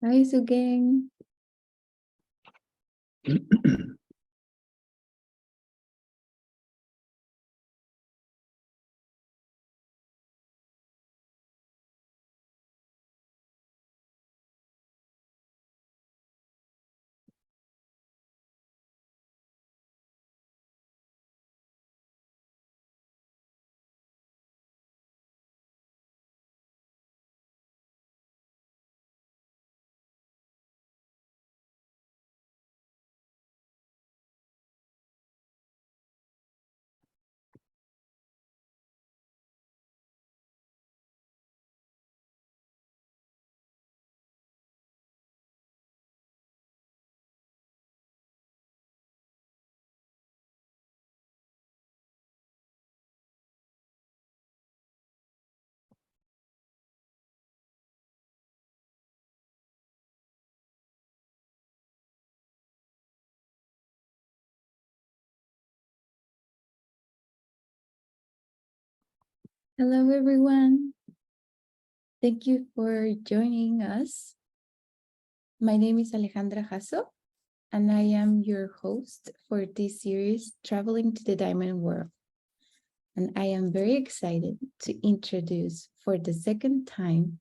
Hi, Sugeng. Hello, everyone. Thank you for joining us. My name is Alejandra Jasso, and I am your host for this series, Traveling to the Diamond World. And I am very excited to introduce for the second time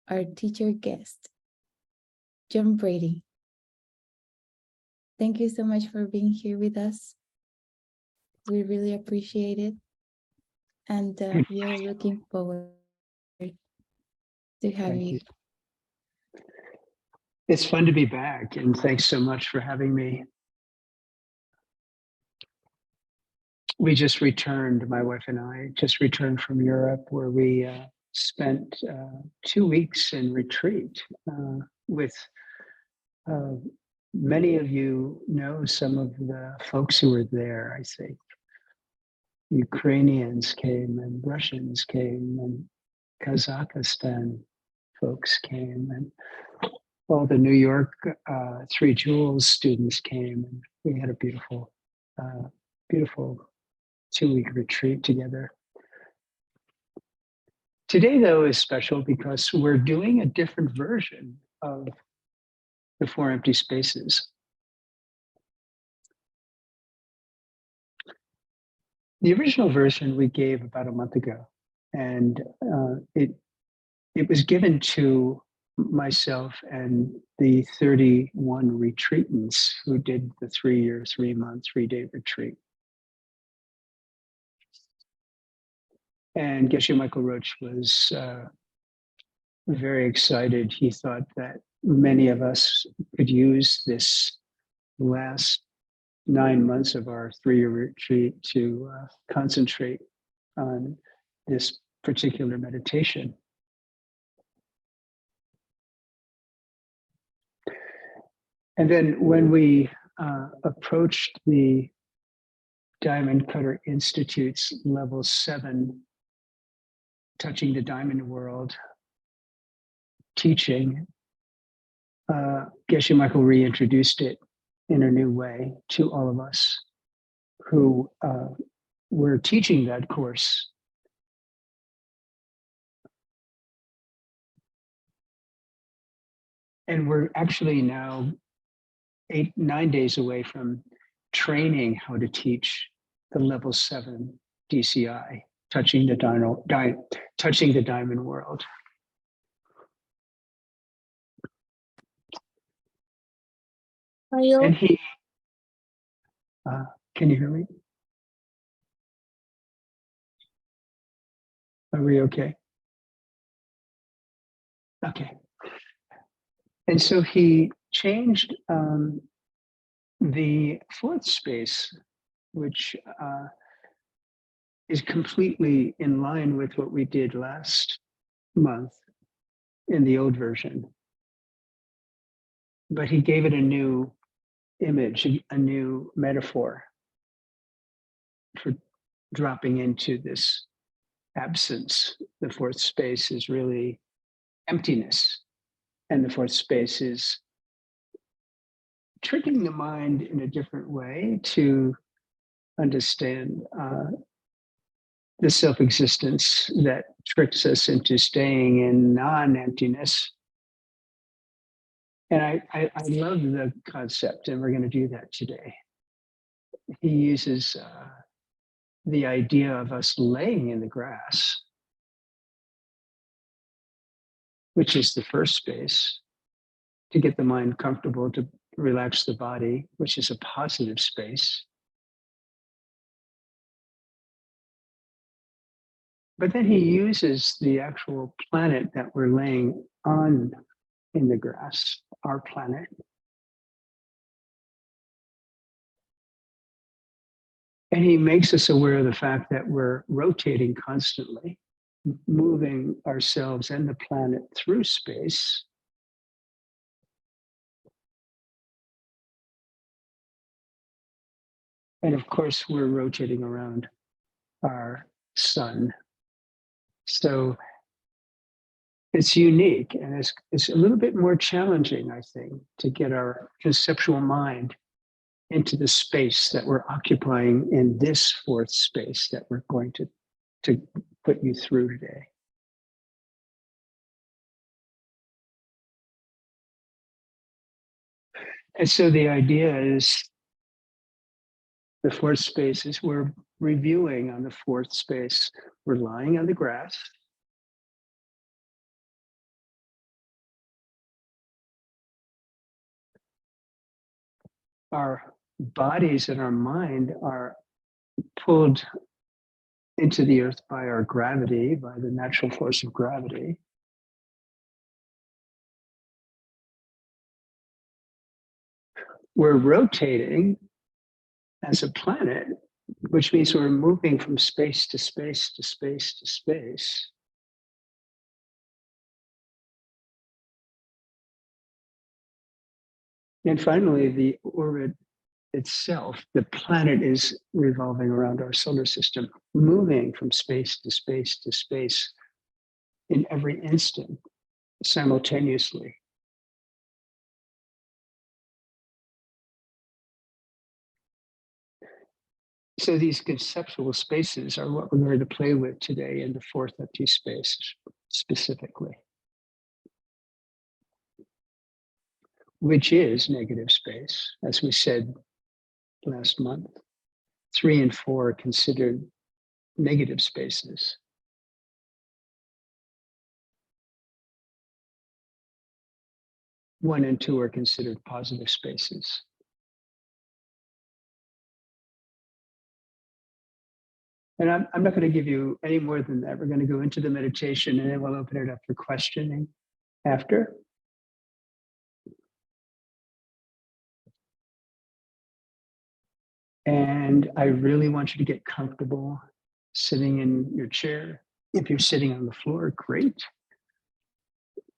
our teacher guest, John Brady. Thank you so much for being here with us. We really appreciate it. And we are looking forward to have you. It's fun to be back, and thanks so much for having me. We just returned, my wife and I just returned from Europe, where we spent 2 weeks in retreat with many of you know some of the folks who were there, I think. Ukrainians came and Russians came and Kazakhstan folks came and all the New York Three Jewels students came, and we had a beautiful, beautiful 2-week retreat together. Today, though, is special because we're doing a different version of the Four Empty Spaces. The original version we gave about a month ago, and it was given to myself and the 31 retreatants who did the 3-year, 3-month, 3-day retreat. And Geshe Michael Roach was very excited. He thought that many of us could use this last 9 months of our 3-year retreat to concentrate on this particular meditation. And then when we approached the Diamond Cutter Institute's level 7, Touching the Diamond World teaching, Geshe Michael reintroduced it in a new way to all of us who were teaching that course. And we're actually now 8-9 days away from training how to teach the level 7 DCI, touching the diamond world. And he, can you hear me? Are we okay? Okay. And so he changed the 4th space, which is completely in line with what we did last month in the old version. But he gave it a new image, a new metaphor for dropping into this absence. The 4th space is really emptiness. And the 4th space is tricking the mind in a different way to understand the self-existence that tricks us into staying in non-emptiness And I love the concept, and we're going to do that today. He uses the idea of us laying in the grass, which is the first space, to get the mind comfortable, to relax the body, which is a positive space. But then he uses the actual planet that we're laying on in the grass, our planet. And he makes us aware of the fact that we're rotating constantly, moving ourselves and the planet through space. And of course, we're rotating around our sun. So it's unique, and it's a little bit more challenging, I think, to get our conceptual mind into the space that we're occupying in this fourth space that we're going to put you through today. And so the idea is the fourth space is we're reviewing on the fourth space. We're lying on the grass. Our bodies and our mind are pulled into the earth by our gravity, by the natural force of gravity. We're rotating as a planet, which means we're moving from space to space to space to space. And finally, the orbit itself, the planet is revolving around our solar system, moving from space to space to space in every instant simultaneously. So these conceptual spaces are what we're going to play with today in the fourth empty space specifically, which is negative space, as we said last month. 3 and 4 are considered negative spaces. 1 and 2 are considered positive spaces. And I'm not going to give you any more than that. We're going to go into the meditation and then we'll open it up for questioning after. And I really want you to get comfortable sitting in your chair. If you're sitting on the floor, great.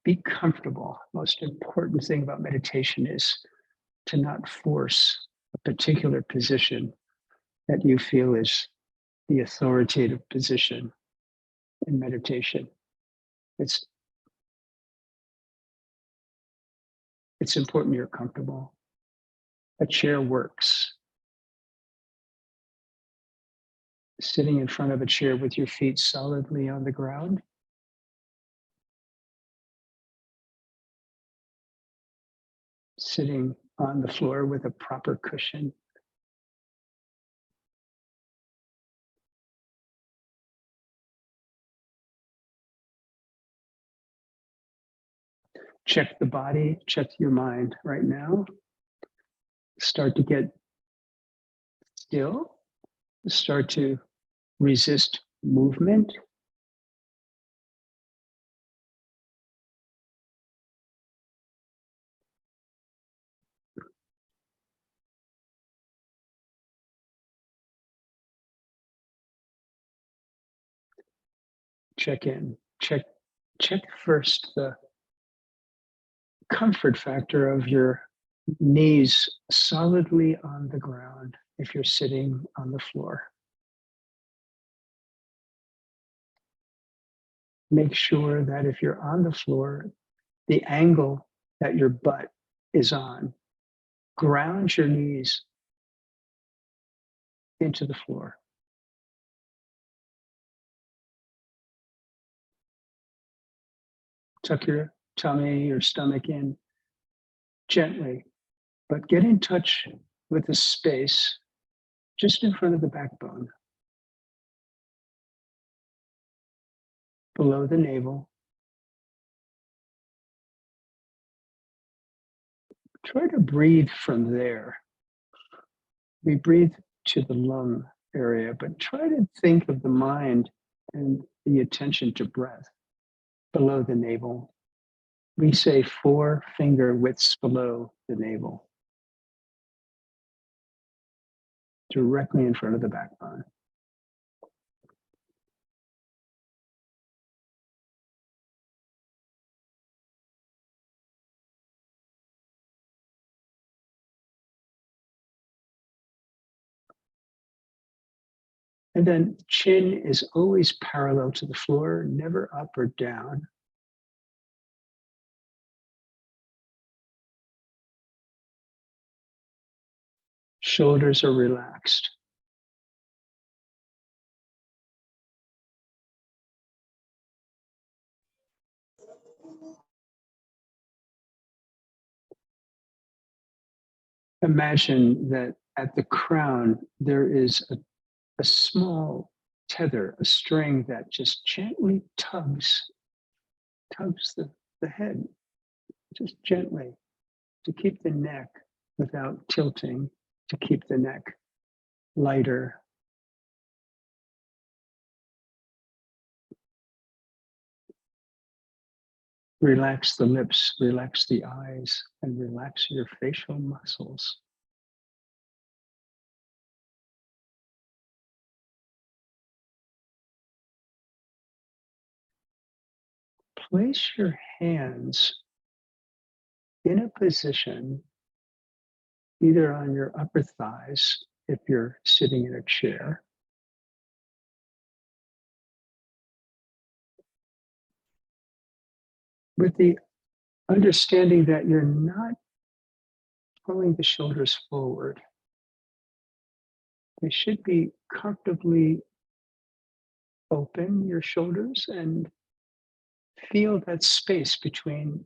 Be comfortable. Most important thing about meditation is to not force a particular position that you feel is the authoritative position in meditation. It's important you're comfortable. A chair works. Sitting in front of a chair with your feet solidly on the ground. Sitting on the floor with a proper cushion. Check the body, check your mind right now. Start to get still. Start to resist movement. Check in. Check first the comfort factor of your knees solidly on the ground if you're sitting on the floor. Make sure that if you're on the floor, the angle that your butt is on, ground your knees into the floor. Tuck your tummy or stomach in. gently, but get in touch with the space just in front of the backbone, below the navel. Try to breathe from there. We breathe to the lung area, but try to think of the mind and the attention to breath below the navel. We say 4 finger widths below the navel, directly in front of the backbone. And then chin is always parallel to the floor, never up or down. Shoulders are relaxed. Imagine that at the crown, there is a small tether, a string that just gently tugs the head, just gently, to keep the neck without tilting, to keep the neck lighter. Relax the lips, relax the eyes, and relax your facial muscles. Place your hands in a position either on your upper thighs if you're sitting in a chair, with the understanding that you're not pulling the shoulders forward. They should be comfortably open, your shoulders, and feel that space between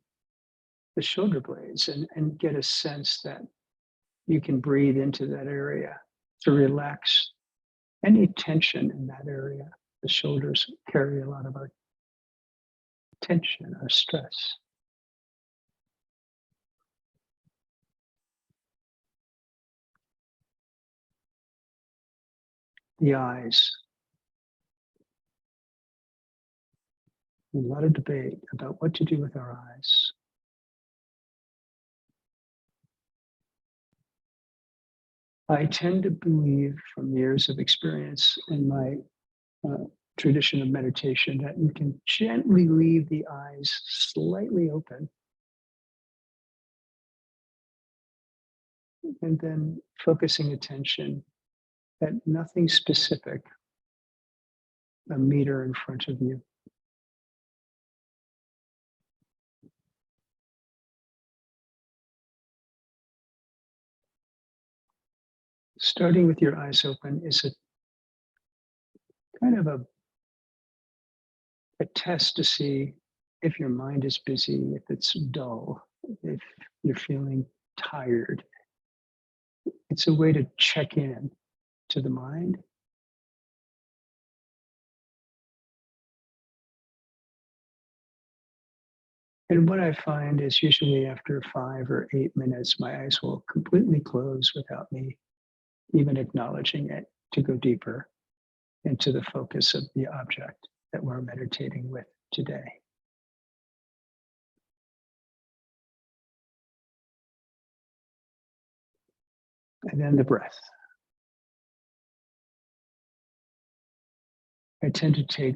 the shoulder blades and get a sense that you can breathe into that area to relax any tension in that area. The shoulders carry a lot of our tension, our stress. The eyes. A lot of debate about what to do with our eyes. I tend to believe from years of experience in my tradition of meditation that you can gently leave the eyes slightly open and then focusing attention at nothing specific, a meter in front of you. Starting with your eyes open is a kind of a test to see if your mind is busy, if it's dull, if you're feeling tired. It's a way to check in to the mind. And what I find is usually after 5 or 8 minutes, my eyes will completely close without me even acknowledging it, to go deeper into the focus of the object that we're meditating with today. And then the breath. I tend to take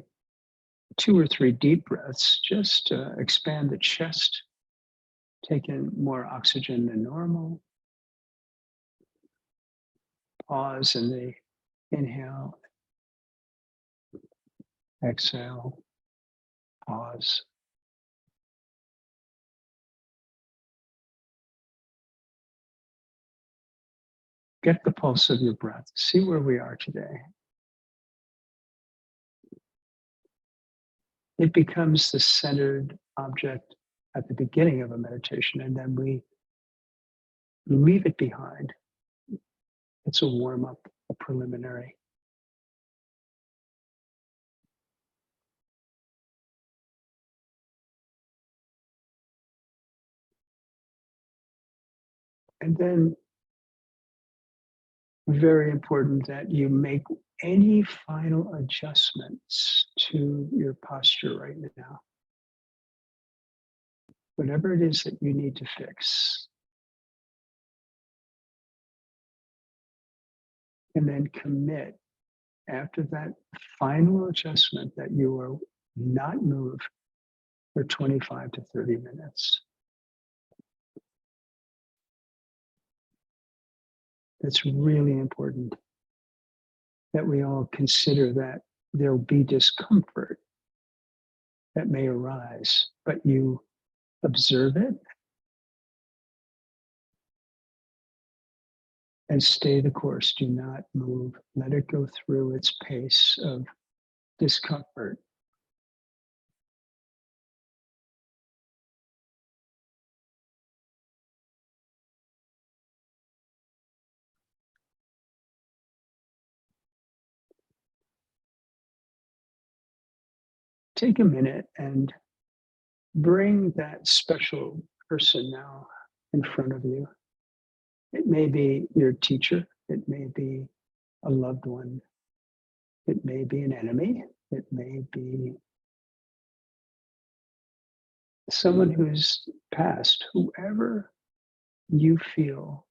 2 or 3 deep breaths just to expand the chest, take in more oxygen than normal. Pause in the inhale, exhale, pause. Get the pulse of your breath. See where we are today. It becomes the centered object at the beginning of a meditation, and then we leave it behind. It's a warm up, a preliminary. And then, very important that you make any final adjustments to your posture right now. Whatever it is that you need to fix. And then commit after that final adjustment that you will not move for 25 to 30 minutes. It's really important that we all consider that there will be discomfort that may arise, but you observe it and stay the course. Do not move. Let it go through its pace of discomfort. Take a minute and bring that special person now in front of you. It may be your teacher, it may be a loved one, it may be an enemy, it may be someone who's passed, whoever you feel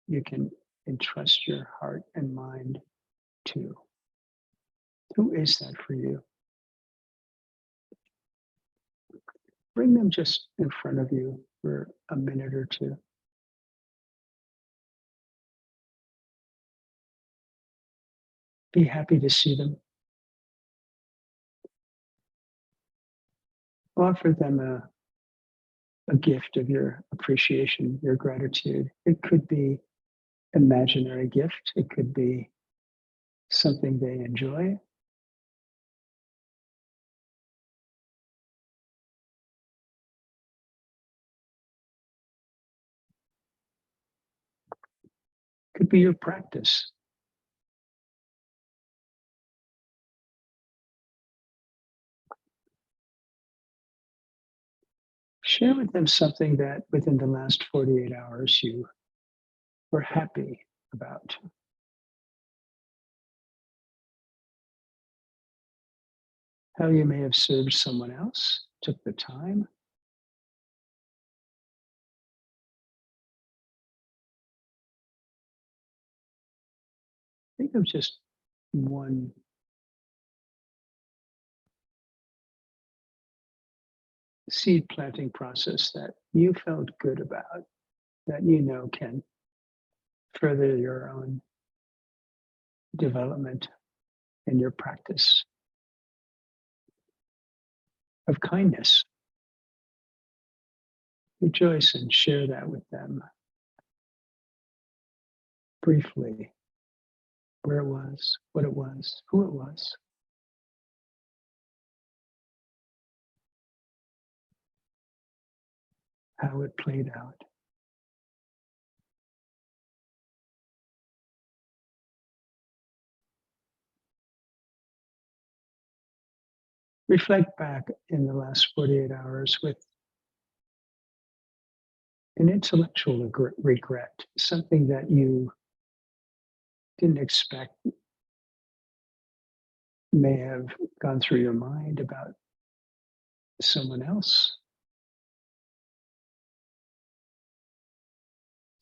you can entrust your heart and mind to. Who is that for you? Bring them just in front of you for a minute or two. Be happy to see them. Offer them a gift of your appreciation, your gratitude. It could be imaginary gift. It could be something they enjoy. Could be your practice. Share with them something that within the last 48 hours you were happy about. How you may have served someone else, took the time. Think of just one seed planting process that you felt good about, that you know can further your own development in your practice of kindness. Rejoice and share that with them briefly, where it was, what it was, who it was. How it played out. Reflect back in the last 48 hours with an intellectual regret, something that you didn't expect may have gone through your mind about someone else.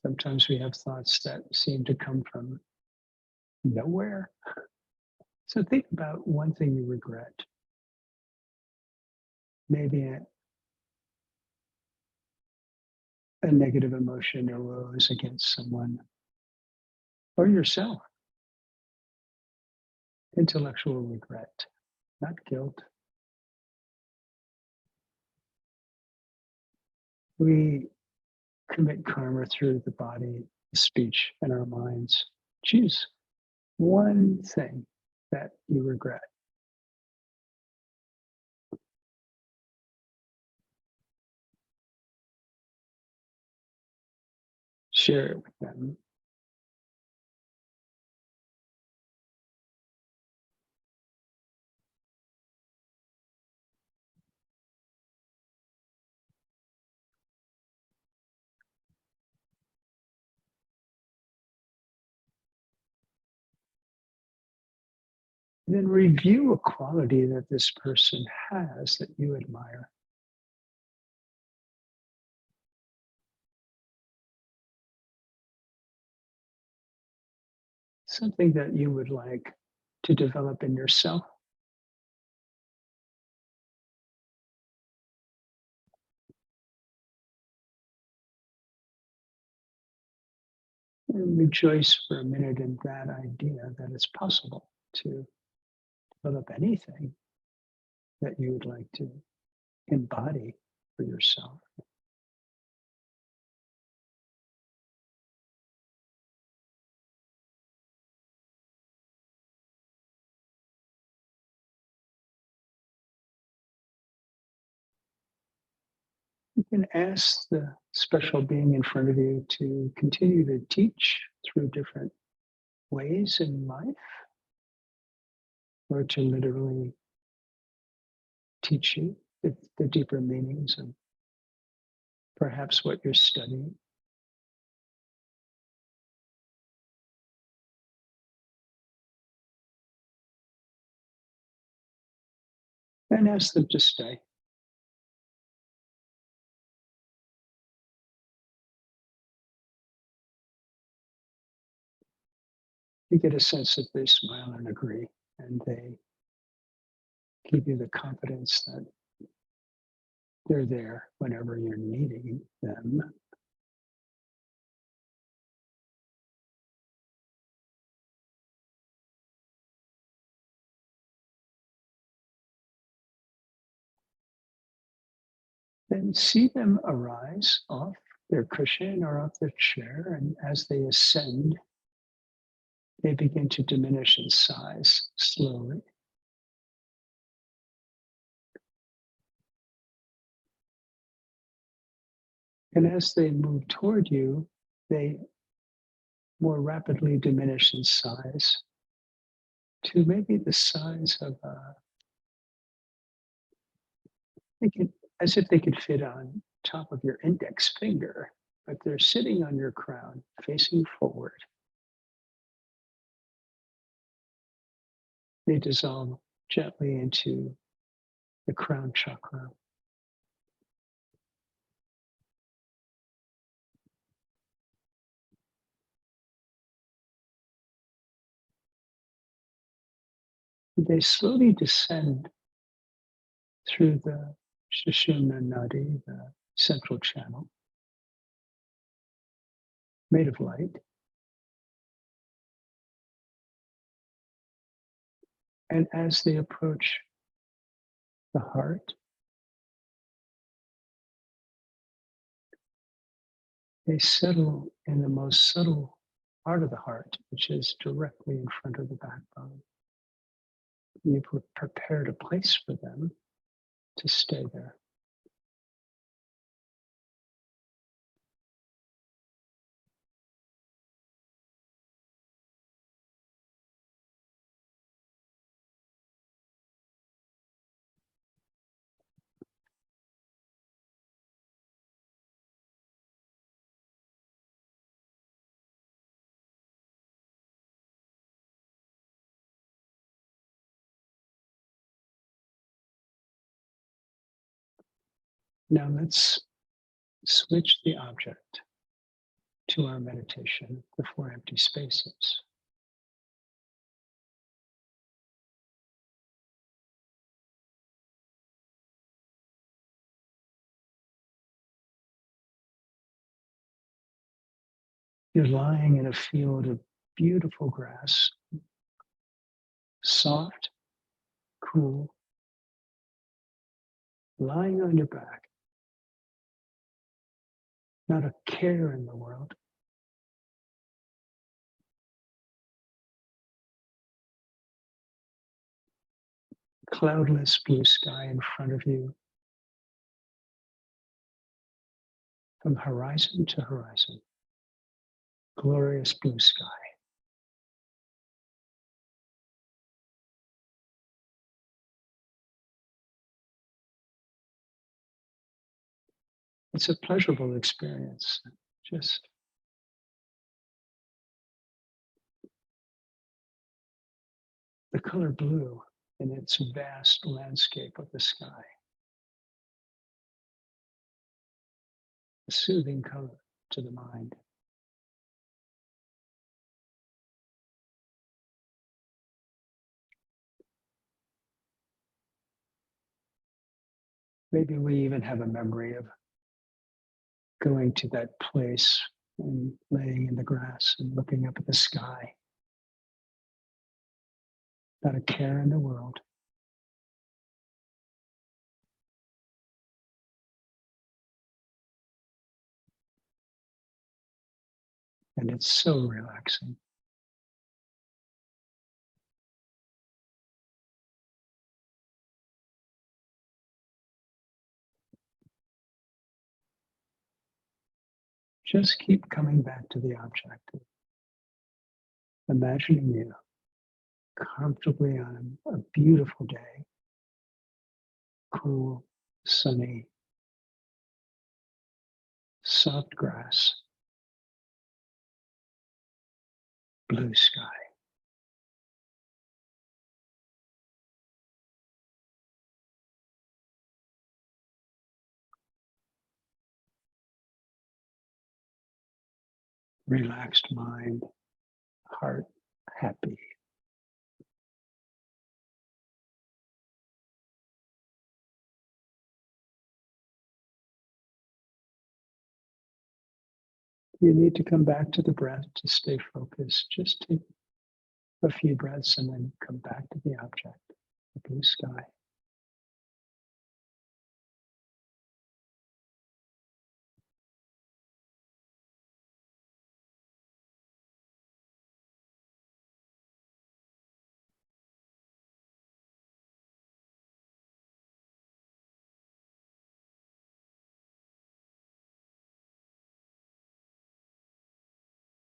Sometimes we have thoughts that seem to come from nowhere. So think about one thing you regret. Maybe a negative emotion arose against someone or yourself. Intellectual regret, not guilt. We commit karma through the body, the speech, and our minds. Choose one thing that you regret. share it with them. Then review a quality that this person has that you admire. Something that you would like to develop in yourself. And rejoice for a minute in that idea that it's possible to develop anything that you would like to embody for yourself. You can ask the special being in front of you to continue to teach through different ways in life, or to literally teach you the deeper meanings of perhaps what you're studying. And ask them to stay. You get a sense that they smile and agree, and they give you the confidence that they're there whenever you're needing them. Then see them arise off their cushion or off their chair, and as they ascend, they begin to diminish in size slowly. And as they move toward you, they more rapidly diminish in size to maybe the size of as if they could fit on top of your index finger, but they're sitting on your crown, facing forward. They dissolve gently into the crown chakra. They slowly descend through the Sushumna Nadi, the central channel, made of light. And as they approach the heart, they settle in the most subtle part of the heart, which is directly in front of the backbone. You prepared a place for them to stay there. Now let's switch the object to our meditation, the four empty spaces. You're lying in a field of beautiful grass, soft, cool, lying on your back, not a care in the world. Cloudless blue sky in front of you, from horizon to horizon. glorious blue sky. It's a pleasurable experience. Just the color blue in its vast landscape of the sky, a soothing color to the mind. Maybe we even have a memory of going to that place and laying in the grass and looking up at the sky. Not a care in the world. And it's so relaxing. Just keep coming back to the object. Imagining you comfortably on a beautiful day, cool, sunny, soft grass, blue sky. Relaxed mind, heart happy. You need to come back to the breath to stay focused. Just take a few breaths and then come back to the object, the blue sky.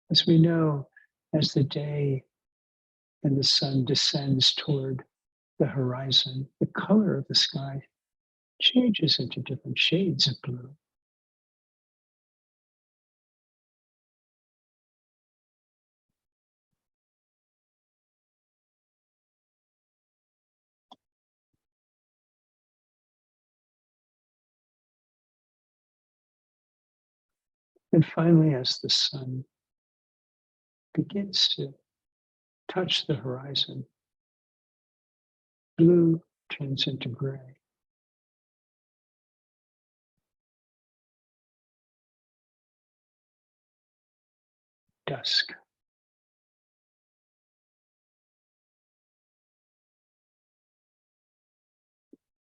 As we know, as the day and the sun descends toward the horizon, the color of the sky changes into different shades of blue. And finally, as the sun begins to touch the horizon, blue turns into gray. Dusk.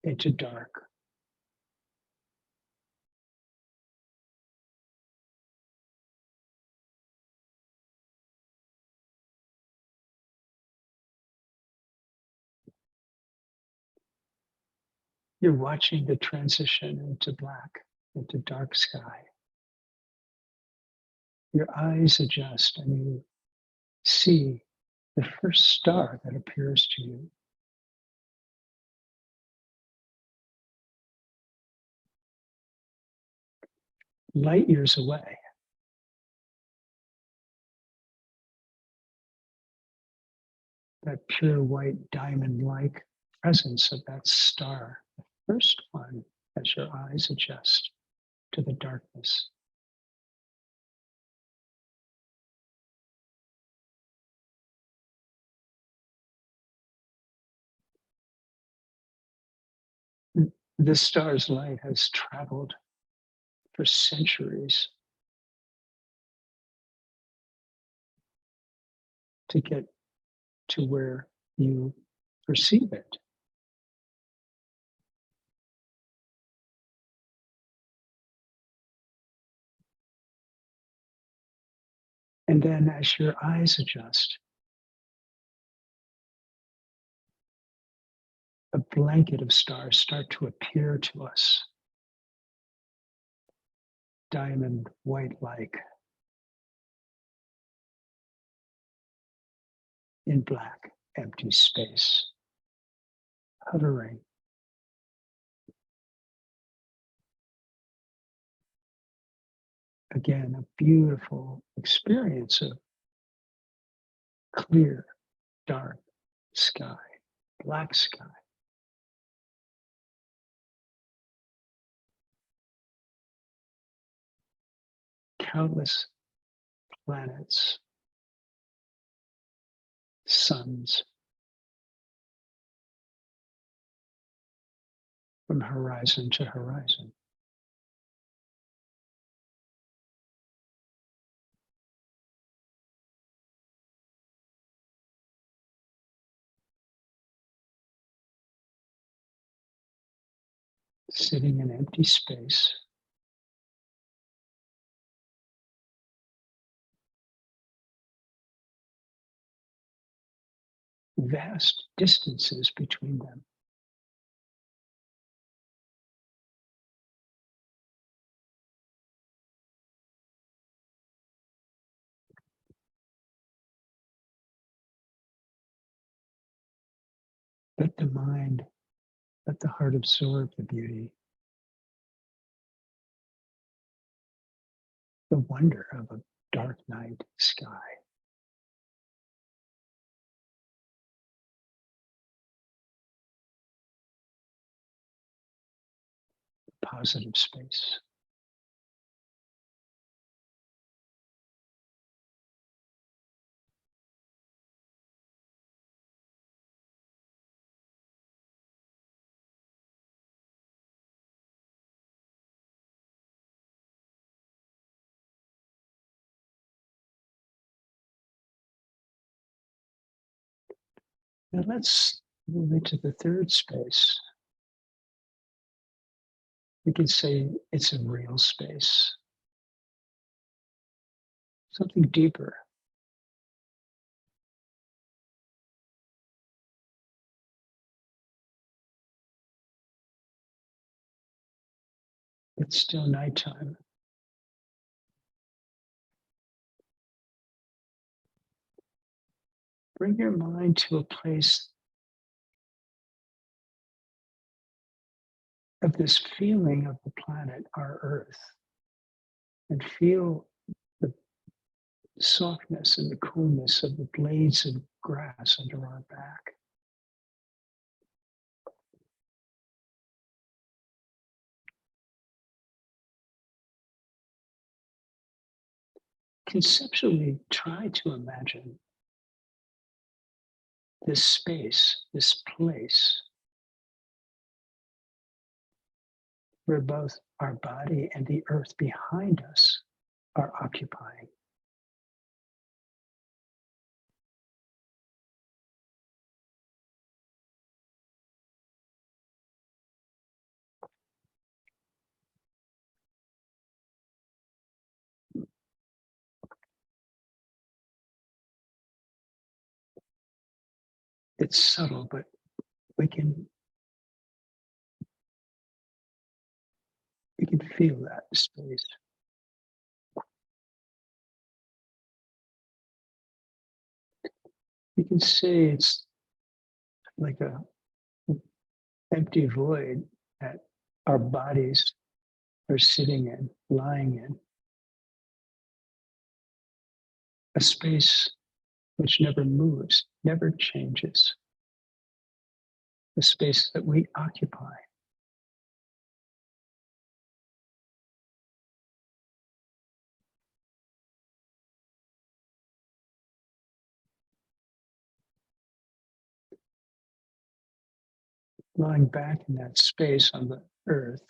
Into dark. You're watching the transition into black, into dark sky. Your eyes adjust and you see the first star that appears to you. Light years away. That pure white diamond-like presence of that star, the first one, as your eyes adjust to the darkness. This star's light has traveled for centuries to get to where you perceive it. And then as your eyes adjust, a blanket of stars start to appear to us, diamond white like. in black, empty space, hovering. Again, a beautiful experience of clear, dark sky, black sky. Countless planets, suns, from horizon to horizon. Sitting in empty space, vast distances between them. Let the mind, let the heart absorb the beauty, the wonder of a dark night sky. Positive space. Now let's move into the third space. We can say it's a real space, something deeper. It's still nighttime. Bring your mind to a place of this feeling of the planet, our Earth, and feel the softness and the coolness of the blades of grass under our back. Conceptually, try to imagine this space, this place, where both our body and the earth behind us are occupying. It's subtle, but we can feel that space. You can say it's like a empty void that our bodies are sitting in, lying in. A space which never moves, never changes. The space that we occupy. Lying back in that space on the earth,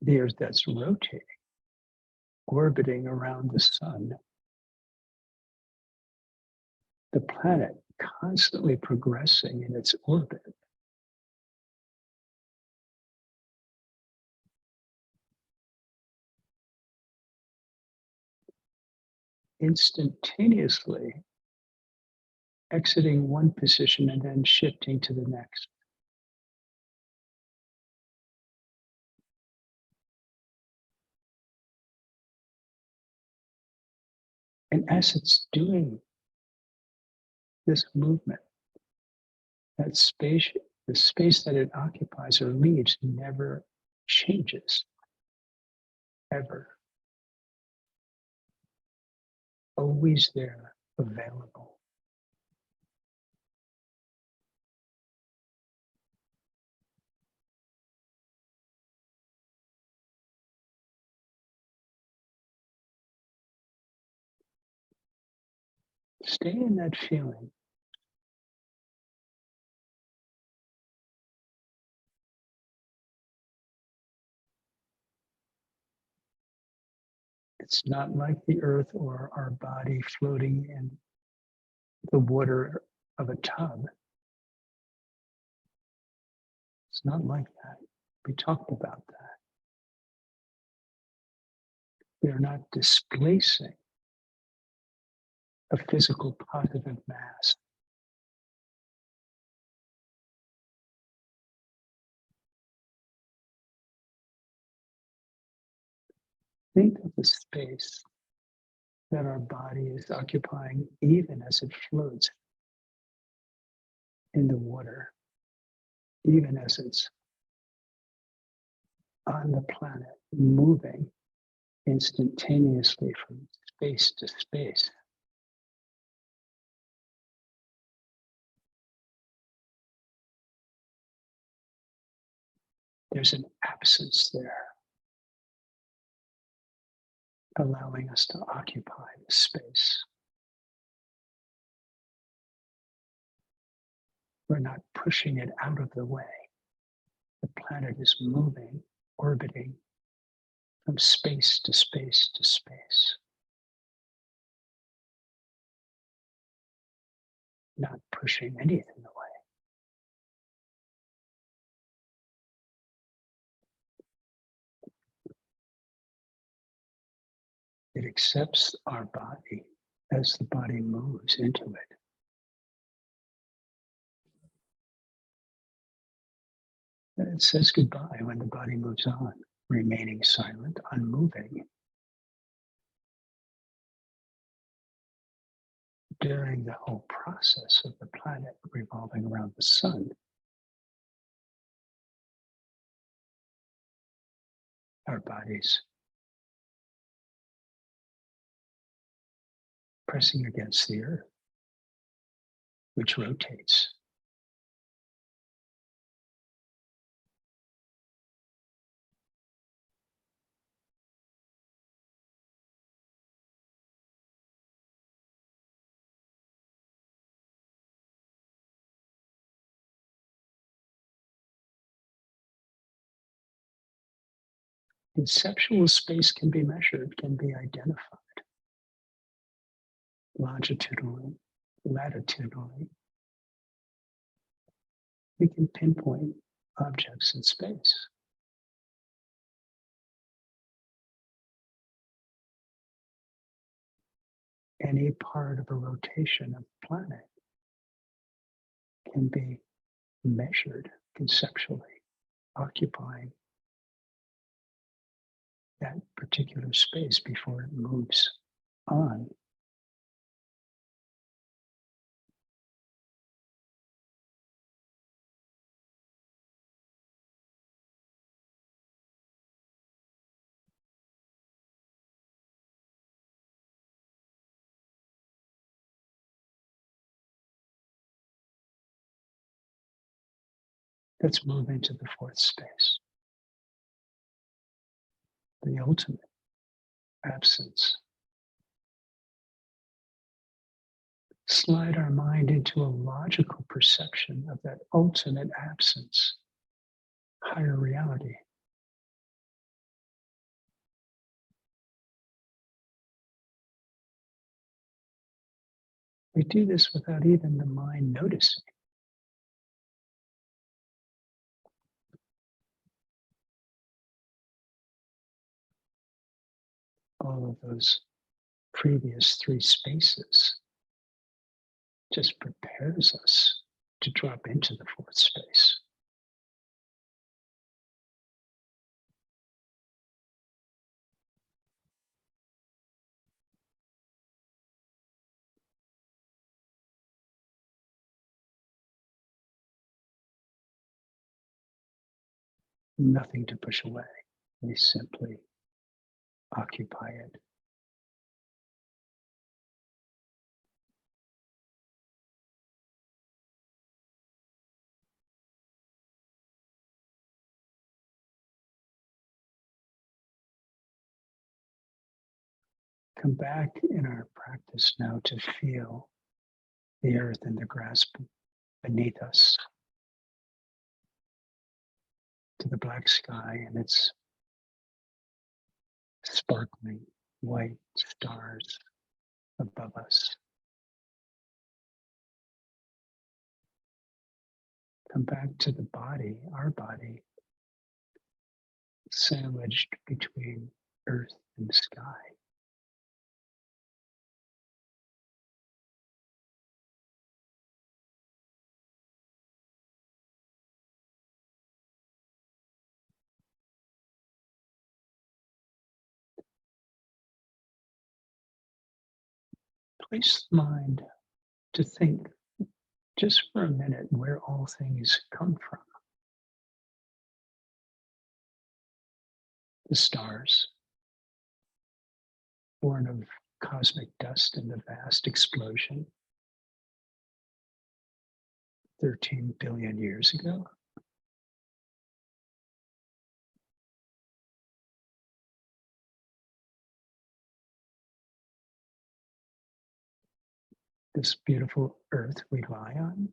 the earth that's rotating, orbiting around the sun, the planet constantly progressing in its orbit. Instantaneously exiting one position and then shifting to the next. And as it's doing this movement, that space, the space that it occupies or leaves never changes, ever. Always there, available. Stay in that feeling. It's not like the earth or our body floating in the water of a tub. It's not like that. We talked about that. We are not displacing a physical positive mass. Think of the space that our body is occupying, even as it floats in the water, even as it's on the planet, moving instantaneously from space to space. There's an absence there, allowing us to occupy the space. We're not pushing it out of the way. The planet is moving, orbiting from space to space to space, not pushing anything away. It accepts our body as the body moves into it. And it says goodbye when the body moves on, remaining silent, unmoving. During the whole process of the planet revolving around the sun, our bodies pressing against the earth, which rotates. Conceptual space can be measured, can be identified longitudinally, latitudinally. We can pinpoint objects in space. Any part of a rotation of the planet can be measured conceptually, occupying that particular space before it moves on. Let's move into the fourth space, the ultimate absence. Slide our mind into a logical perception of that ultimate absence, higher reality. We do this without even the mind noticing. All of those previous three spaces just prepares us to drop into the fourth space. nothing to push away. We simply occupy it. Come back in our practice now to feel the earth and the grass beneath us, to the black sky and its sparkling white stars above us. Come back to the body, our body, sandwiched between earth and sky. Place the mind to think just for a minute where all things come from. The stars, born of cosmic dust in the vast explosion 13 billion years ago. This beautiful earth we lie on,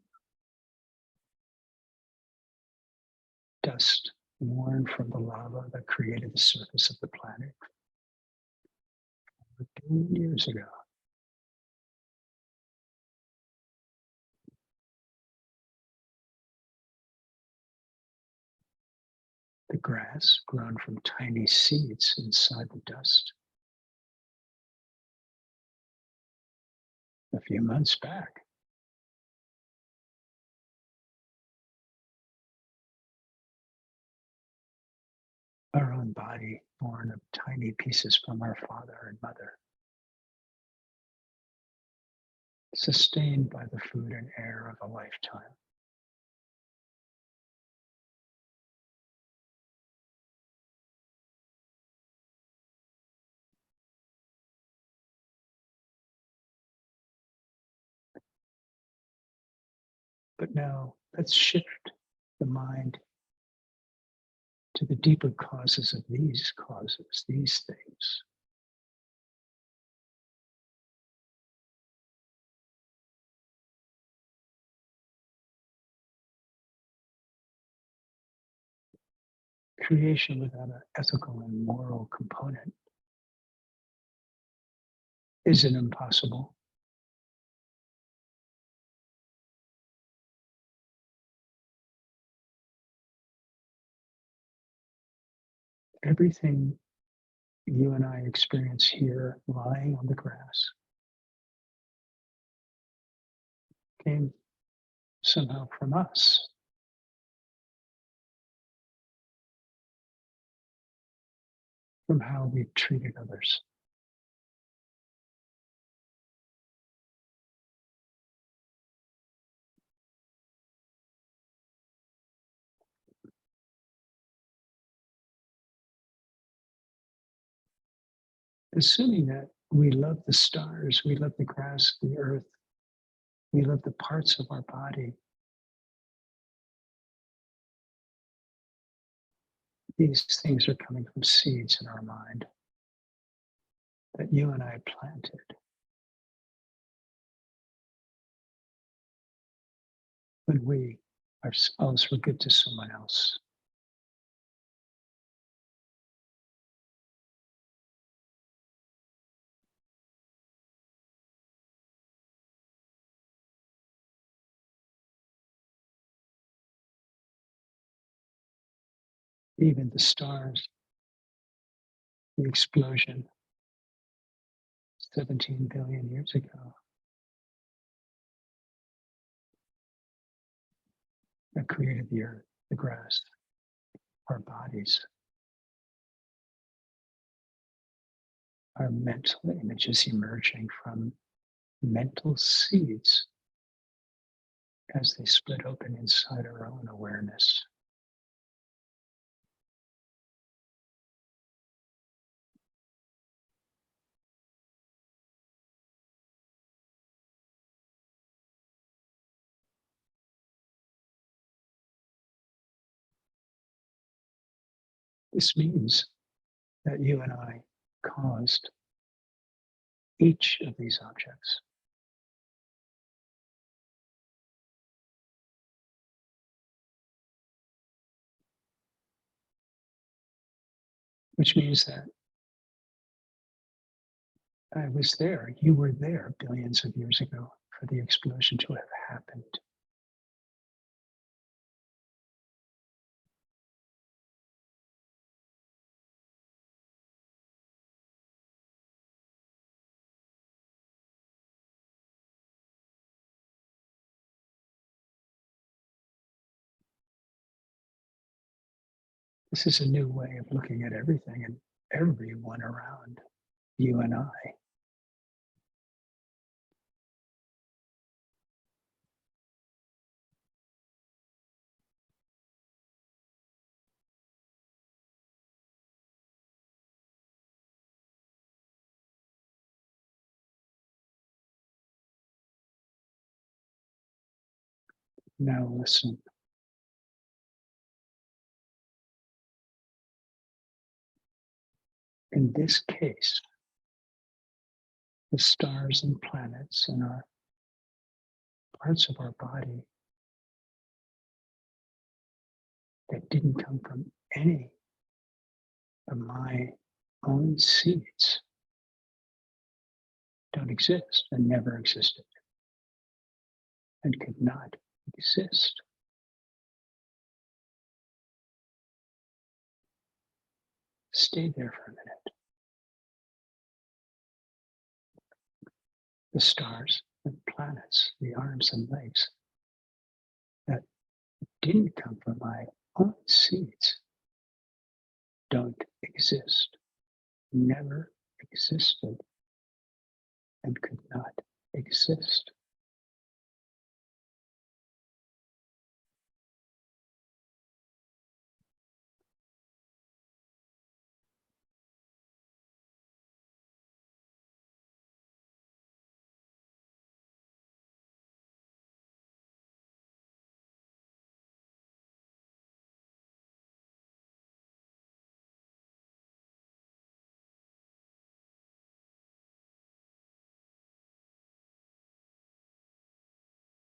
dust worn from the lava that created the surface of the planet 4 billion years ago. The grass grown from tiny seeds inside the dust. A few months back, our own body born of tiny pieces from our father and mother, sustained by the food and air of a lifetime. But now let's shift the mind to the deeper causes of these causes, these things. Creation without an ethical and moral component isn't impossible. Everything you and I experience here lying on the grass came somehow from us. From how we've treated others. Assuming that we love the stars, we love the grass, the earth, we love the parts of our body. These things are coming from seeds in our mind that you and I planted. When we ourselves were good to someone else. Even the stars, the explosion 17 billion years ago that created the earth, the grass, our bodies, our mental images emerging from mental seeds as they split open inside our own awareness. This means that you and I caused each of these objects. Which means that I was there, you were there billions of years ago for the explosion to have happened. This is a new way of looking at everything and everyone around you and I. Now listen. In this case, the stars and planets and our parts of our body that didn't come from any of my own seeds don't exist and never existed and could not exist. Stay there for a minute. The stars and planets, the arms and legs that didn't come from my own seeds don't exist, never existed, and could not exist.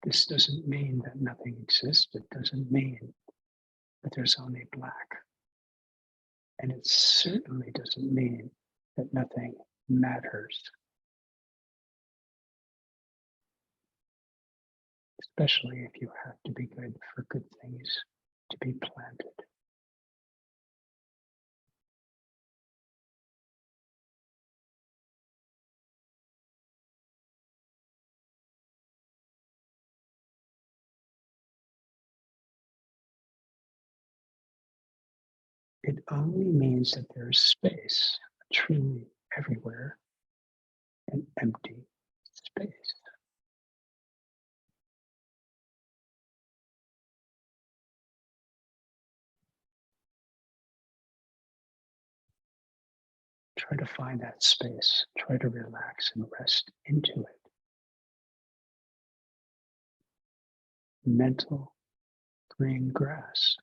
This doesn't mean that nothing exists. It doesn't mean that there's only black. And it certainly doesn't mean that nothing matters, especially if you have to be good for good things to be planted. It only means that there's space, truly everywhere, an empty space. Try to find that space. Try to relax and rest into it. Mental green grass.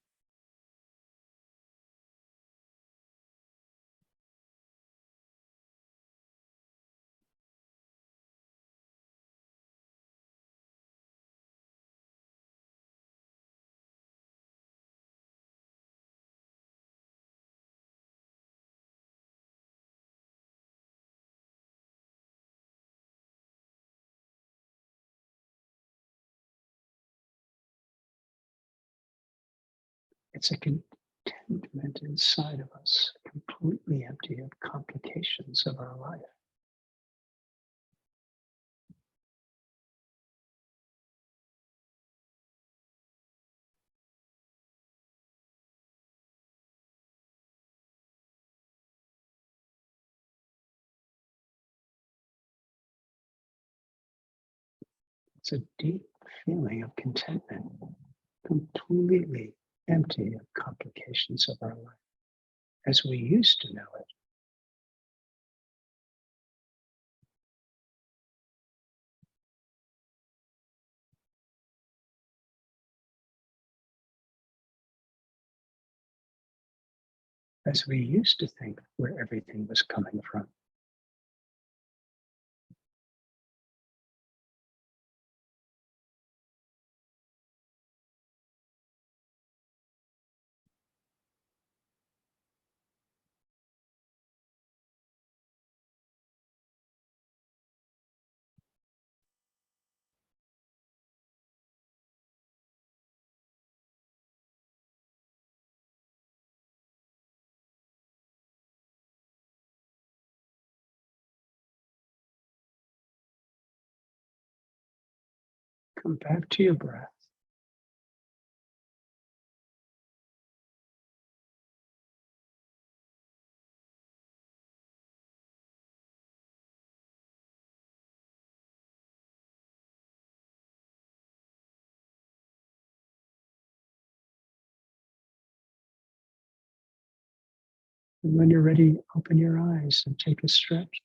It's a contentment inside of us, completely empty of complications of our life. It's a deep feeling of contentment, completely empty of complications of our life as we used to know it. as we used to think where everything was coming from. Come back to your breath. And when you're ready, open your eyes and take a stretch.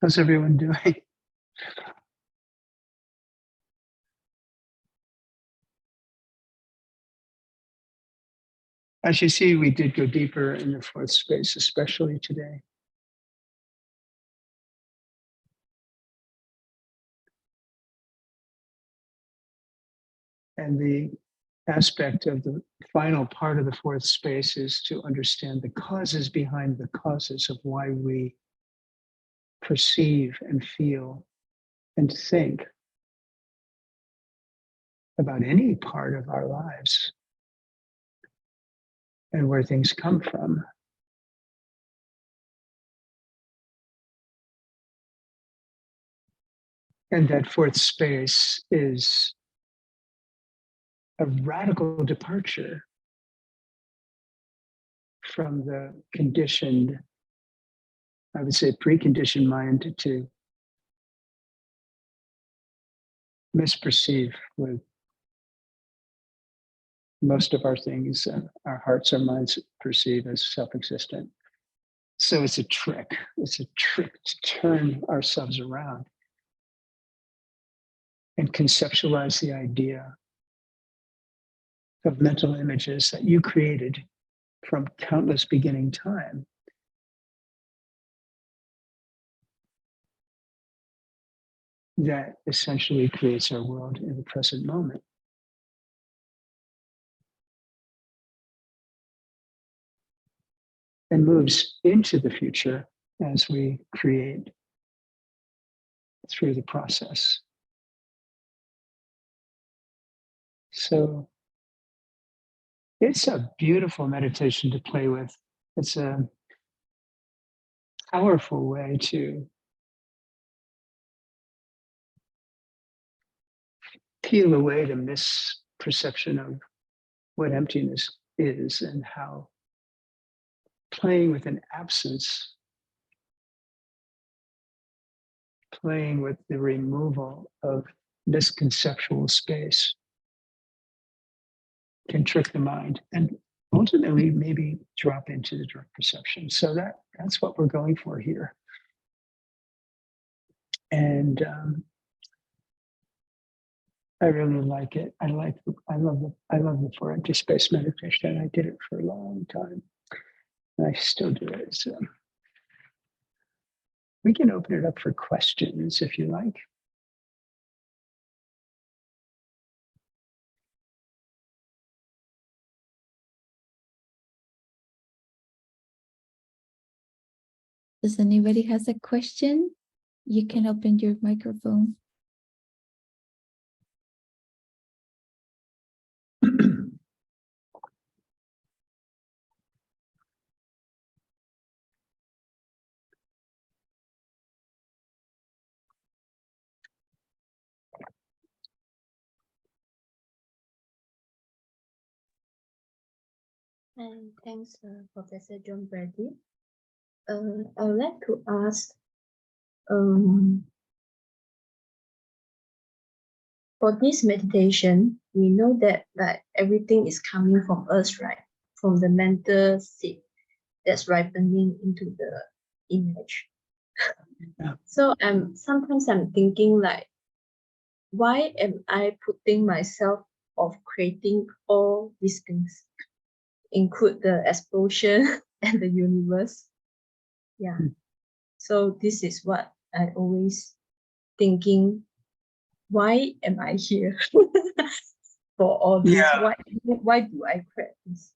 How's everyone doing? As you see, we did go deeper in the fourth space, especially today. And the aspect of the final part of the fourth space is to understand the causes behind the causes of why we perceive and feel and think about any part of our lives and where things come from. And that fourth space is a radical departure from the conditioned, I would say preconditioned mind to misperceive with most of our things, our hearts, our minds perceive as self-existent. So it's a trick. It's a trick to turn ourselves around and conceptualize the idea of mental images that you created from countless beginning time. That essentially creates our world in the present moment. And moves into the future as we create through the process. So it's a beautiful meditation to play with. It's a powerful way to peel away the misperception of what emptiness is and how playing with an absence, playing with the removal of misconceptual space can trick the mind and ultimately maybe drop into the direct perception. So that's what we're going for here. And I really like it. I love the for empty space meditation. I did it for a long time, and I still do it. So we can open it up for questions if you like. Does anybody has a question? You can open your microphone. And thanks, Professor John Brady. I would like to ask, For this meditation, we know that everything is coming from us, right? From the mental seed that's ripening into the image. Yeah. So sometimes I'm thinking like, why am I putting myself of creating all these things, include the explosion and the universe? Yeah. So this is what I always thinking, why am I here for all this? Yeah. Why do I create this?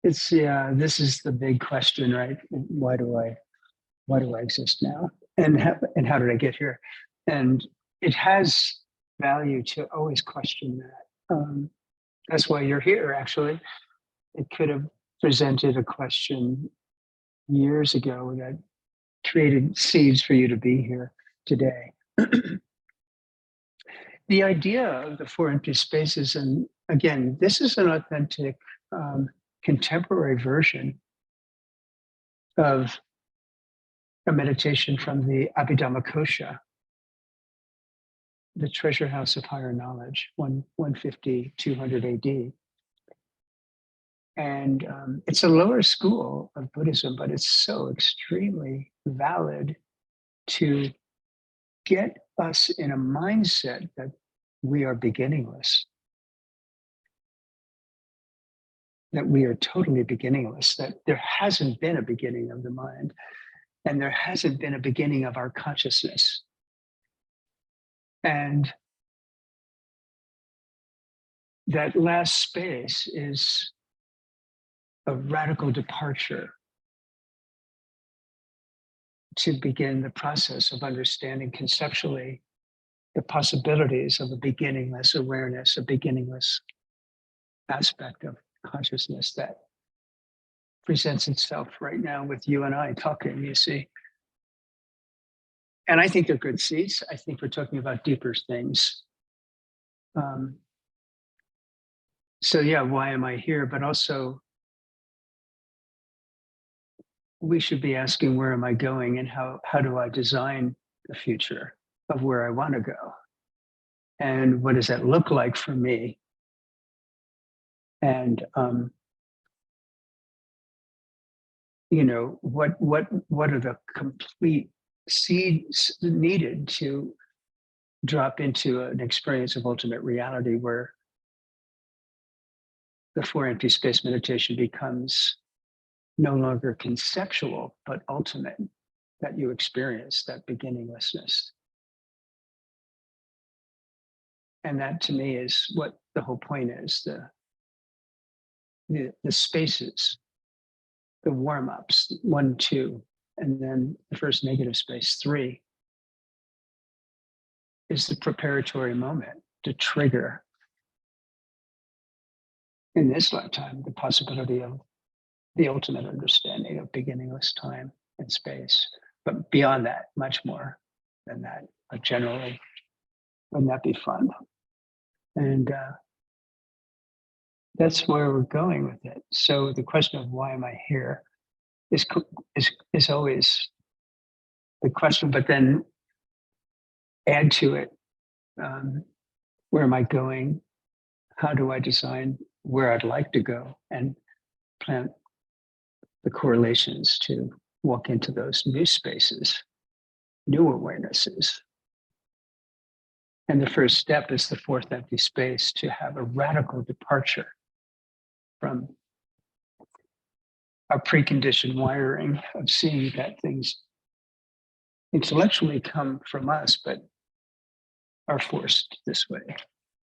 This is the big question, right? Why do I exist now? And how did I get here? And it has value to always question that. That's why you're here, actually. It could have presented a question years ago that created seeds for you to be here today. The idea of the four empty spaces, and again, this is an authentic contemporary version of a meditation from the Abhidhammakosha, the treasure house of higher knowledge, 150, 200 AD. And it's a lower school of Buddhism, but it's so extremely valid to get us in a mindset that we are beginningless, that we are totally beginningless, that there hasn't been a beginning of the mind, and there hasn't been a beginning of our consciousness. And that last space is a radical departure to begin the process of understanding conceptually the possibilities of a beginningless awareness, a beginningless aspect of consciousness that presents itself right now with you and I talking, you see. And I think they're good seeds. I think we're talking about deeper things. So yeah, why am I here? But also, we should be asking, where am I going, and how do I design the future of where I want to go, and what does that look like for me? And what are the complete seeds needed to drop into an experience of ultimate reality where the four empty space meditation becomes no longer conceptual, but ultimate, that you experience that beginninglessness. And that to me is what the whole point is, the spaces, the warm-ups, 1, 2, and then the first negative space, 3, is the preparatory moment to trigger in this lifetime the possibility of the ultimate understanding of beginningless time and space. But beyond that, much more than that. But generally, wouldn't that be fun? And that's where we're going with it. So the question of why am I here is always the question, but then add to it, where am I going? How do I design where I'd like to go, and plant the correlations to walk into those new spaces, new awarenesses. And the first step is the fourth empty space, to have a radical departure from our preconditioned wiring of seeing that things intellectually come from us, but are forced this way.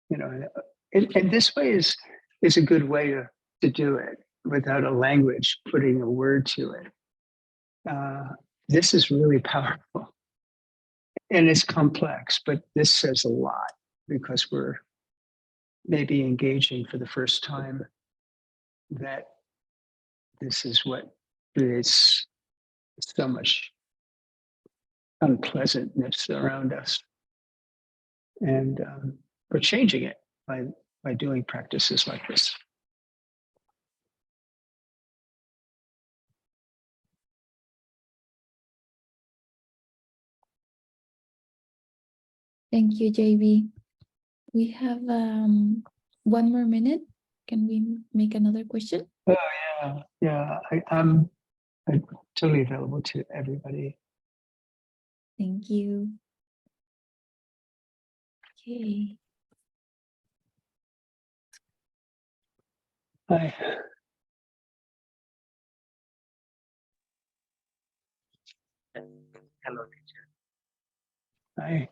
And this way is a good way to do it without a language putting a word to it. This is really powerful. And it's complex, but this says a lot, because we're maybe engaging for the first time that this is what creates so much unpleasantness around us. And we're changing it by doing practices like this. Thank you, JB. We have 1 more minute. Can we make another question? Yeah. I'm totally available to everybody. Thank you. Okay. Hi. Hello, teacher. Hi.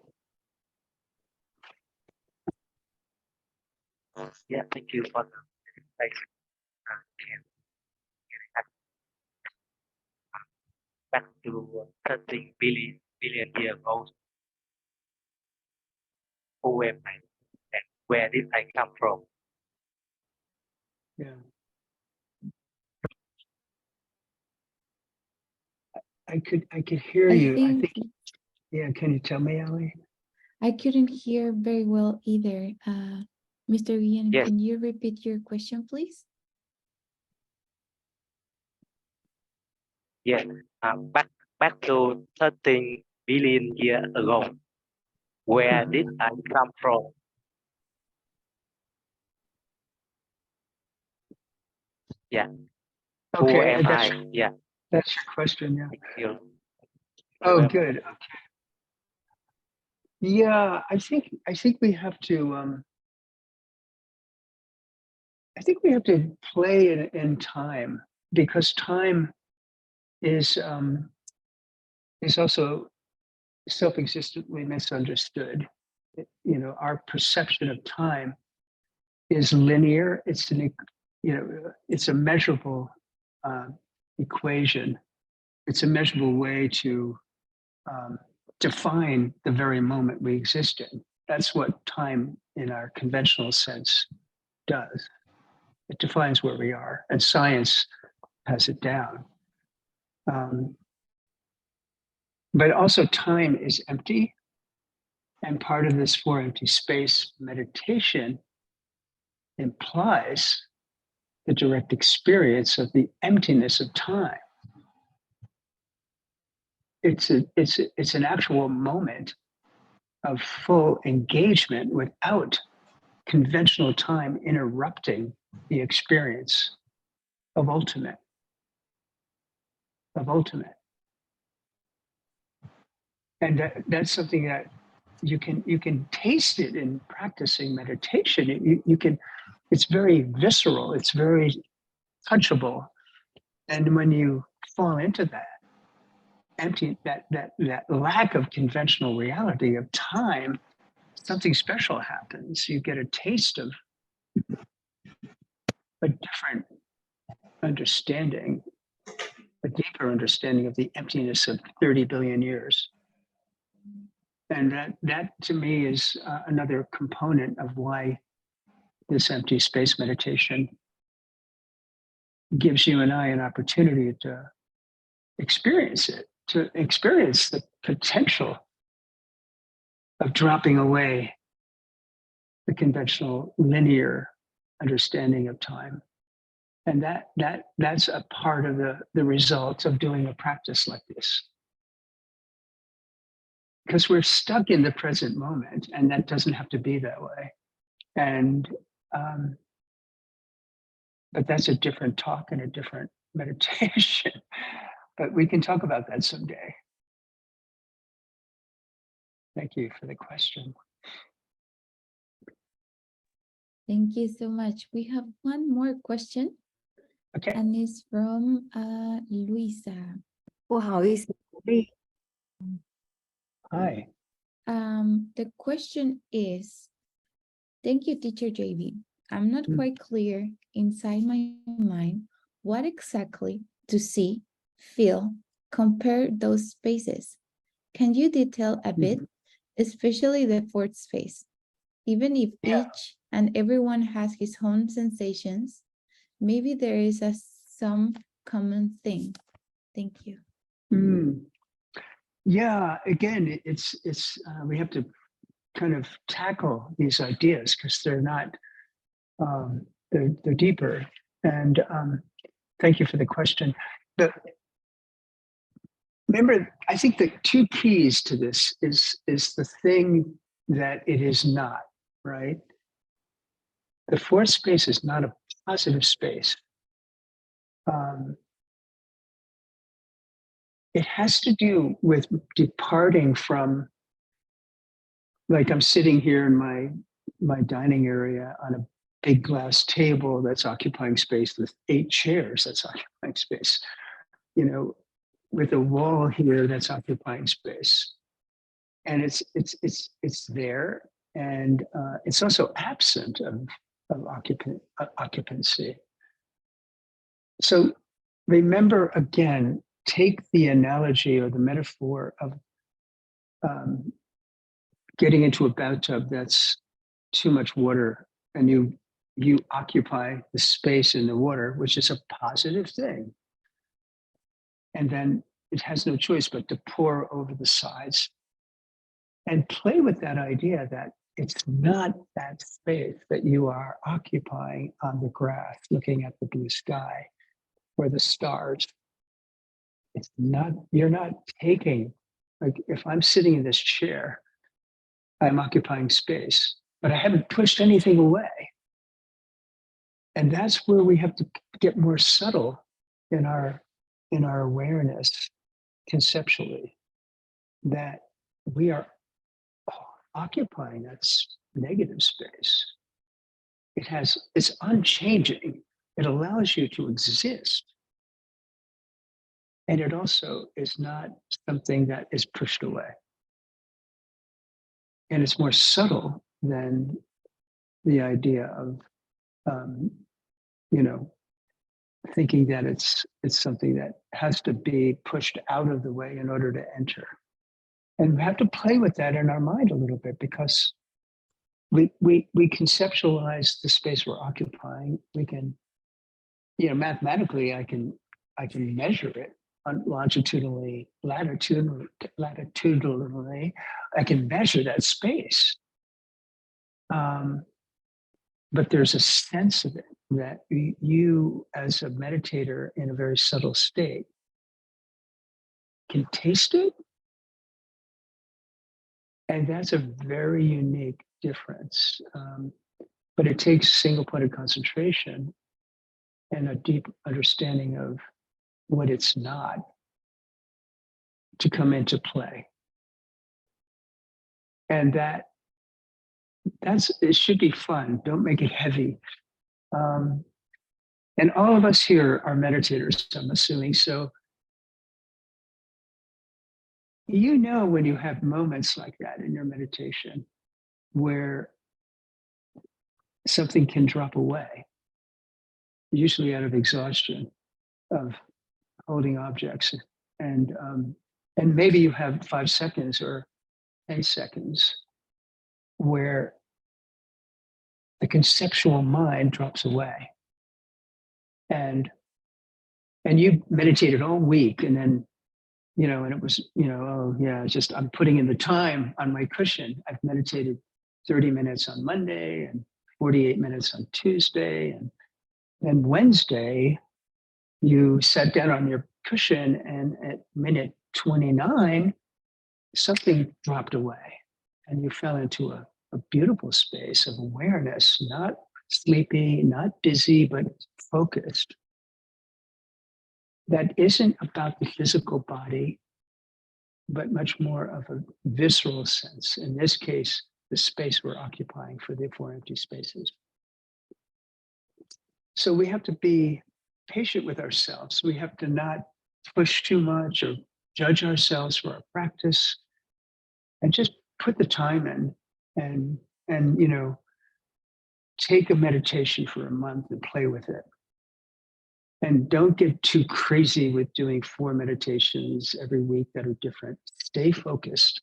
Yeah, thank you for the like, can back to 13 billion years ago. Who am I and where did I come from? Yeah. I could hear you. I think, yeah, can you tell me, Ali? I couldn't hear very well either. Mr. Ian, Yes. can you repeat your question, please? Yes, back to 13 billion years ago. Where did I come from? Yeah. Who Okay, am I? Yeah, that's your question, yeah. thank you. Oh, Very much. good. Okay. Yeah, I think we have to I think we have to play in time, because time is also self-existently misunderstood. You know, our perception of time is linear. It's it's a measurable equation. It's a measurable way to define the very moment we exist in. That's what time in our conventional sense does. It defines where we are, and science has it down. But also, time is empty, and part of this four empty space meditation implies the direct experience of the emptiness of time. It's an actual moment of full engagement without conventional time interrupting the experience of ultimate. And that's something that you can taste it in practicing meditation. You can, it's very visceral, it's very touchable. And when you fall into that empty, that lack of conventional reality of time, something special happens. You get a taste of a different understanding, a deeper understanding of the emptiness of 30 billion years. And that to me is another component of why this empty space meditation gives you and I an opportunity to experience it, to experience the potential of dropping away the conventional linear understanding of time. And that's a part of the result of doing a practice like this. Because we're stuck in the present moment, and that doesn't have to be that way. And but that's a different talk and a different meditation. But we can talk about that someday. Thank you for the question. Thank you so much. We have one more question. Okay. And it's from Luisa. 不好意思， Hi. The question is, thank you, teacher JB. I'm not quite clear inside my mind what exactly to see, feel, compare those spaces. Can you detail a bit, especially the fourth space? Even if each and everyone has his own sensations, maybe there is some common thing. Thank you. Yeah, again, it's we have to kind of tackle these ideas because they're not they're deeper. And thank you for the question. But remember, I think the two keys to this is the thing that it is not, right? The fourth space is not a positive space. It has to do with departing from, like I'm sitting here in my dining area on a big glass table that's occupying space with 8 chairs that's occupying space, you know, with a wall here that's occupying space. And it's there, and it's also absent of occupancy. So remember again, take the analogy or the metaphor of getting into a bathtub that's too much water, and you occupy the space in the water, which is a positive thing. And then it has no choice but to pour over the sides and play with that idea that it's not that space that you are occupying on the grass, looking at the blue sky or the stars. It's not, you're not taking, like if I'm sitting in this chair, I'm occupying space, but I haven't pushed anything away. And that's where we have to get more subtle in our awareness conceptually, that we are occupying that negative space. It's unchanging. It allows you to exist. And it also is not something that is pushed away. And it's more subtle than the idea of, thinking that it's something that has to be pushed out of the way in order to enter. And we have to play with that in our mind a little bit, because we conceptualize the space we're occupying. We can, mathematically, I can measure it longitudinally, latitudinally. I can measure that space. But there's a sense of it that you, as a meditator in a very subtle state, can taste it. And that's a very unique difference. But it takes single pointed concentration and a deep understanding of what it's not to come into play. And it should be fun. Don't make it heavy. And all of us here are meditators, I'm assuming. So, when you have moments like that in your meditation where something can drop away, usually out of exhaustion of holding objects, and maybe you have 5 seconds or 10 seconds where the conceptual mind drops away, and you meditated all week, and then and it was oh yeah, just I'm putting in the time on my cushion. I've meditated 30 minutes on Monday and 48 minutes on Tuesday, and then Wednesday you sat down on your cushion, and at minute 29 something dropped away, and you fell into a beautiful space of awareness, not sleepy, not busy, but focused. That isn't about the physical body, but much more of a visceral sense. In this case, the space we're occupying for the 4 empty spaces. So we have to be patient with ourselves. We have to not push too much or judge ourselves for our practice, and just put the time in, and take a meditation for a month and play with it. And don't get too crazy with doing 4 meditations every week that are different. Stay focused,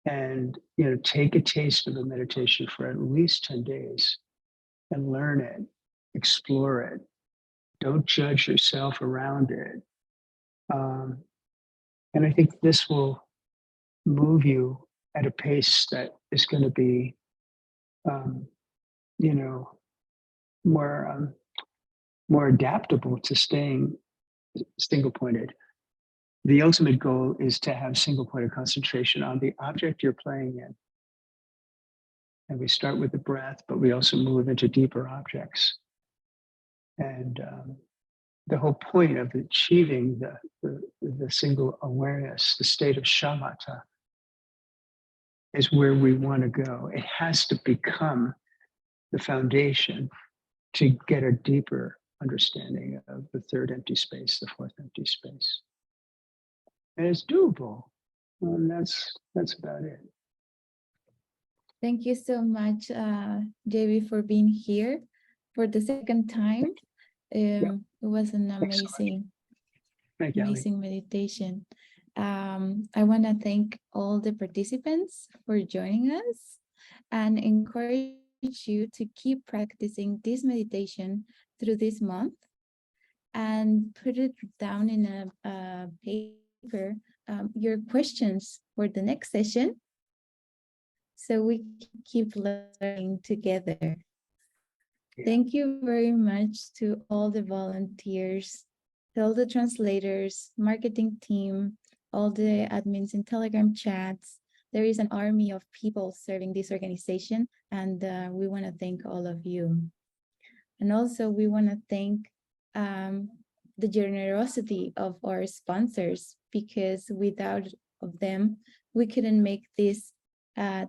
and take a taste of a meditation for at least 10 days and learn it, explore it. Don't judge yourself around it. And I think this will move you at a pace that is going to be, more adaptable to staying single pointed. The ultimate goal is to have single pointed concentration on the object you're playing in. And we start with the breath, but we also move into deeper objects. And the whole point of achieving the single awareness, the state of shamatha, is where we want to go. It has to become the foundation to get a deeper understanding of the third empty space, the fourth empty space. And it's doable. And that's about it. Thank you so much, JB, for being here for the second time. It was an Thanks so much. Thank you, Ali. amazing meditation. I want to thank all the participants for joining us and encourage you to keep practicing this meditation through this month and put it down in a paper, your questions for the next session, so we keep learning together. Yeah. Thank you very much to all the volunteers, to all the translators, marketing team, all the admins in Telegram chats. There is an army of people serving this organization, and we want to thank all of you. And also we want to thank the generosity of our sponsors, because without of them, we couldn't make these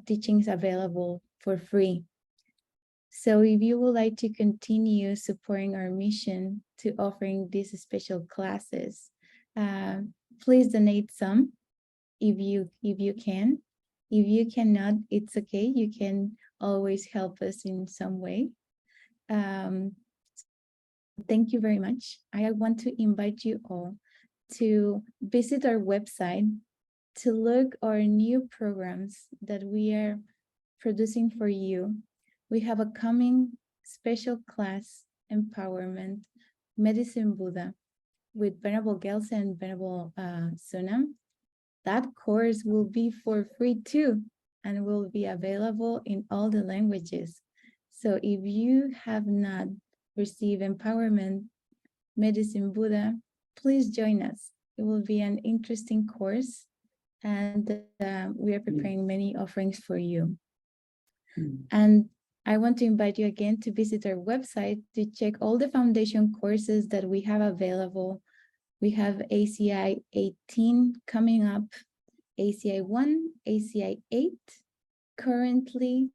teachings available for free. So if you would like to continue supporting our mission to offering these special classes, please donate some if you can. If you cannot, it's okay. You can always help us in some way. Thank you very much. I want to invite you all to visit our website to look our new programs that we are producing for you. We have a coming special class, Empowerment, Medicine Buddha, with Venerable Gelsen and Venerable Sunam. That course will be for free too, and will be available in all the languages. So if you have not received Empowerment, Medicine Buddha, please join us. It will be an interesting course, and we are preparing many offerings for you. And I want to invite you again to visit our website to check all the foundation courses that we have available. We have ACI 18 coming up, ACI 1, ACI 8 currently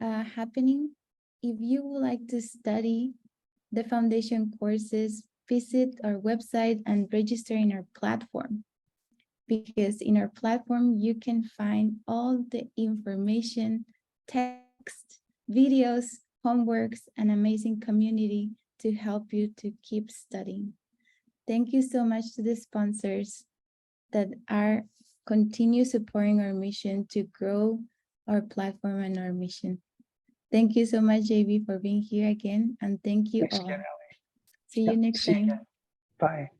happening. If you would like to study the foundation courses, visit our website and register in our platform, because in our platform, you can find all the information, text, videos, homeworks, and amazing community to help you to keep studying. Thank you so much to the sponsors that are continue supporting our mission to grow our platform and our mission. Thank you so much, JB, for being here again, and thank you Thanks all. again, Ali. See you next See you time. again. Bye.